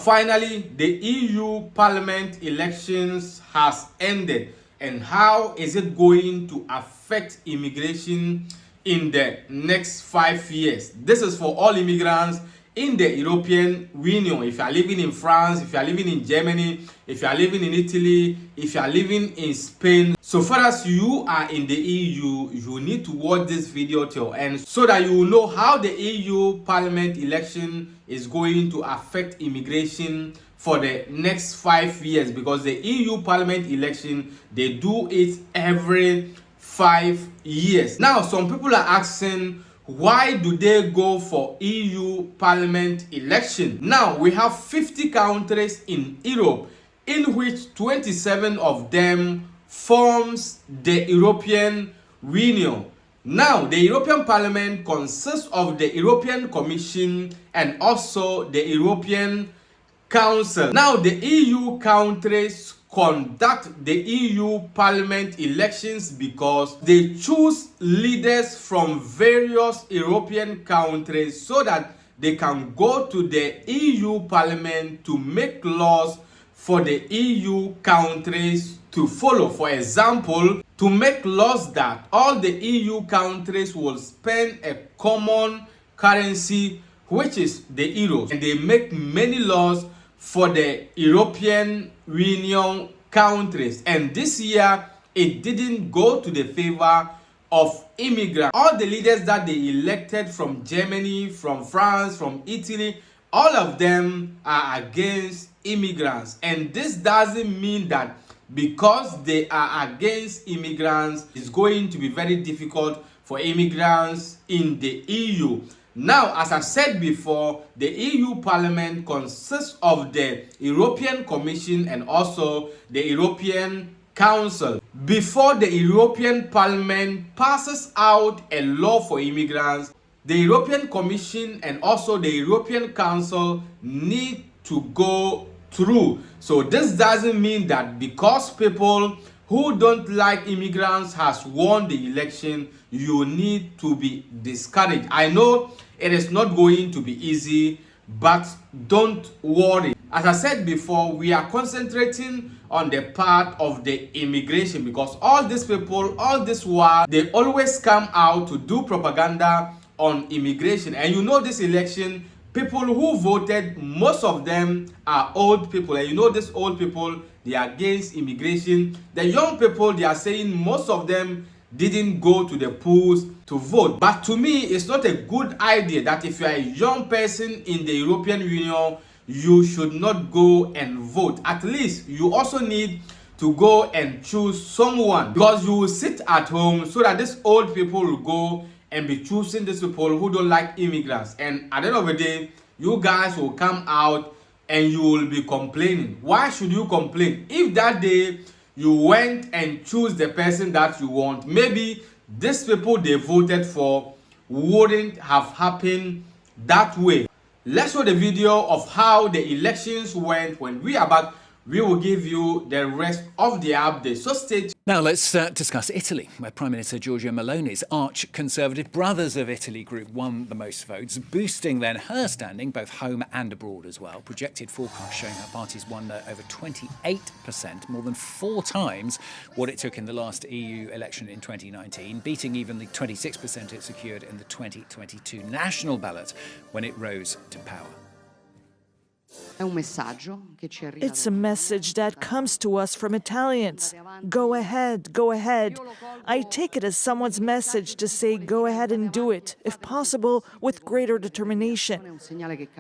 Finally, the EU Parliament elections has ended, and how is it going to affect immigration in the next 5 years? This is for all immigrants in the European Union. If you are living in France, if you are living in Germany, if you are living in Italy, if you are living in Spain, so far as you are in the EU, you need to watch this video till end so that you will know how the EU Parliament election is going to affect immigration for the next 5 years, because the EU Parliament election, they do it every 5 years. Now, some people are asking, why do they go for EU Parliament election? Now, we have 50 countries in Europe, in which 27 of them forms the European Union. Now, the European Parliament consists of the European Commission and also the European Council. Now, the EU countries conduct the EU Parliament elections because they choose leaders from various European countries so that they can go to the EU Parliament to make laws for the EU countries to follow. For example, to make laws that all the EU countries will spend a common currency, which is the euro. And they make many laws for the European Union countries. And this year, it didn't go to the favor of immigrants. All the leaders that they elected from Germany, from France, from Italy, all of them are against immigrants. And this doesn't mean that because they are against immigrants, it's going to be very difficult for immigrants in the EU. Now, as I said before, the EU Parliament consists of the European Commission and also the European Council. Before the European Parliament passes out a law for immigrants, the European Commission and also the European Council need to go through. So this doesn't mean that because people who don't like immigrants has won the election, you need to be discouraged. I know it is not going to be easy, but don't worry. As I said before, we are concentrating on the part of the immigration, because all these people, all this while, they always come out to do propaganda on immigration. And you know, this election, people who voted, most of them are old people. And you know, these old people, they are against immigration. The young people, they are saying most of them didn't go to the polls to vote. But to me, it's not a good idea that if you are a young person in the European Union, you should not go and vote. At least you also need to go and choose someone, because you will sit at home so that these old people will go and be choosing these people who don't like immigrants. And at the end of the day, you guys will come out and you will be complaining. Why should you complain? If that day you went and choose the person that you want, maybe these people they voted for wouldn't have happened that way. Let's show the video of how the elections went. When we are back, we will give you the rest of the update. So stay tuned. Now let's discuss Italy, where Prime Minister Giorgia Meloni's arch-conservative Brothers of Italy group won the most votes, boosting then her standing both home and abroad as well. Projected forecasts showing her party's won over 28%, more than 4 times what it took in the last EU election in 2019, beating even the 26% it secured in the 2022 national ballot when it rose to power. It's a message that comes to us from Italians. Go ahead, go ahead. I take it as someone's message to say go ahead and do it, if possible, with greater determination.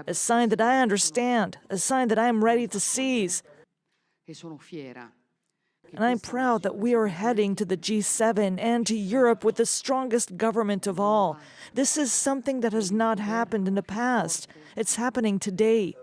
A sign that I understand, a sign that I am ready to seize. And I'm proud that we are heading to the G7 and to Europe with the strongest government of all. This is something that has not happened in the past. It's happening today.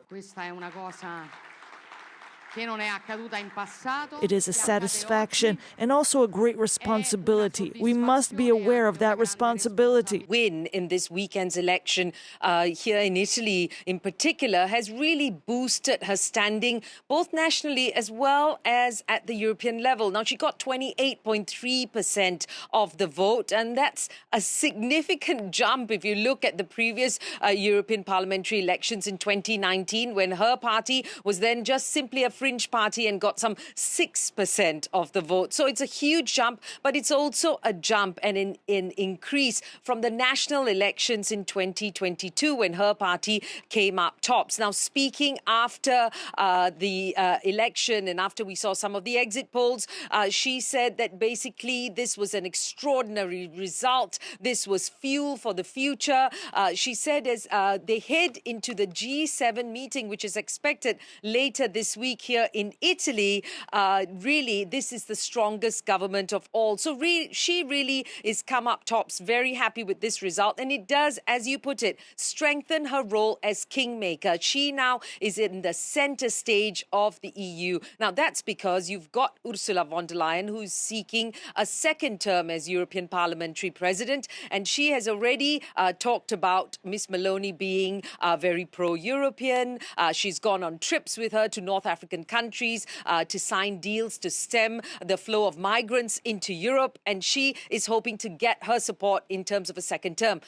It is a satisfaction and also a great responsibility. We must be aware of that responsibility. Win in this weekend's election here in Italy in particular has really boosted her standing both nationally as well as at the European level. Now, she got 28.3% of the vote, and that's a significant jump if you look at the previous European parliamentary elections in 2019, when her party was then just simply a fringe party and got some 6% of the vote. So it's a huge jump, but it's also a jump and an increase from the national elections in 2022 when her party came up tops. Now, speaking after the election and after we saw some of the exit polls, she said that basically this was an extraordinary result. This was fuel for the future. She said as they head into the G7 meeting, which is expected later this week here in Italy, really, this is the strongest government of all. So she really is come up tops, very happy with this result. And it does, as you put it, strengthen her role as kingmaker. She now is in the center stage of the EU. Now, that's because you've got Ursula von der Leyen, who's seeking a second term as European Parliamentary President. And she has already talked about Miss Meloni being very pro-European. She's gone on trips with her to North African countries to sign deals to stem the flow of migrants into Europe. And she is hoping to get her support in terms of a second term.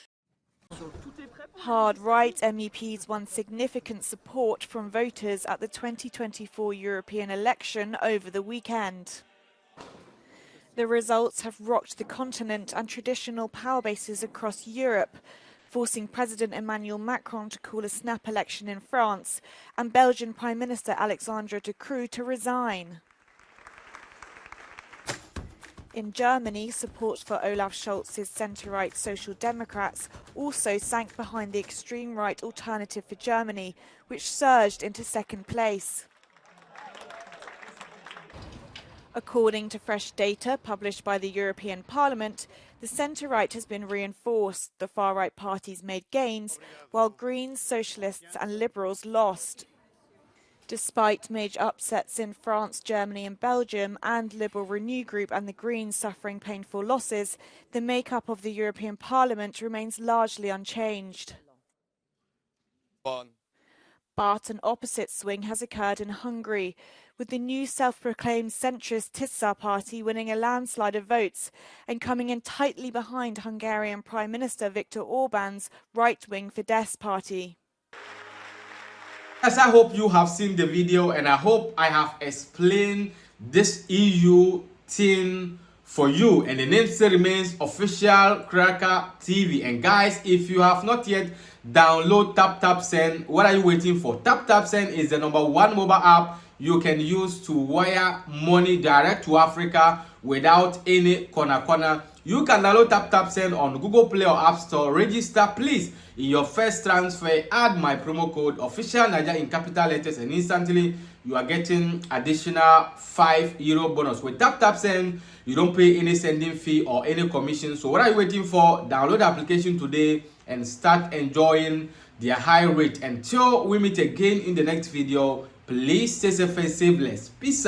Hard right MEPs won significant support from voters at the 2024 European election over the weekend. The results have rocked the continent and traditional power bases across Europe, forcing President Emmanuel Macron to call a snap election in France and Belgian Prime Minister Alexandre De Croo to resign. In Germany, support for Olaf Scholz's centre-right Social Democrats also sank behind the extreme-right Alternative for Germany, which surged into second place. According to fresh data published by the European Parliament, the centre-right has been reinforced, the far-right parties made gains, while Greens, Socialists and Liberals lost. Despite major upsets in France, Germany and Belgium, and Liberal Renew Group and the Greens suffering painful losses, the makeup of the European Parliament remains largely unchanged. But an opposite swing has occurred in Hungary, with the new self-proclaimed centrist Tisza party winning a landslide of votes and coming in tightly behind Hungarian Prime Minister Viktor Orban's right-wing Fidesz party. Yes, I hope you have seen the video, and I hope I have explained this EU thing for you. And the name still remains Official Cracker TV. And guys, if you have not yet download TapTapSend, what are you waiting for? TapTapSend is the #1 mobile app you can use to wire money direct to Africa without any corner. You can download TapTapSend on Google Play or App Store. Register, please. In your first transfer, add my promo code OFFICIALNIGER in capital letters, and instantly you are getting additional €5 bonus. With TapTapSend, you don't pay any sending fee or any commission. So what are you waiting for? Download the application today and start enjoying their high rate. Until we meet again in the next video, please stay safe and stay blessed. Peace out.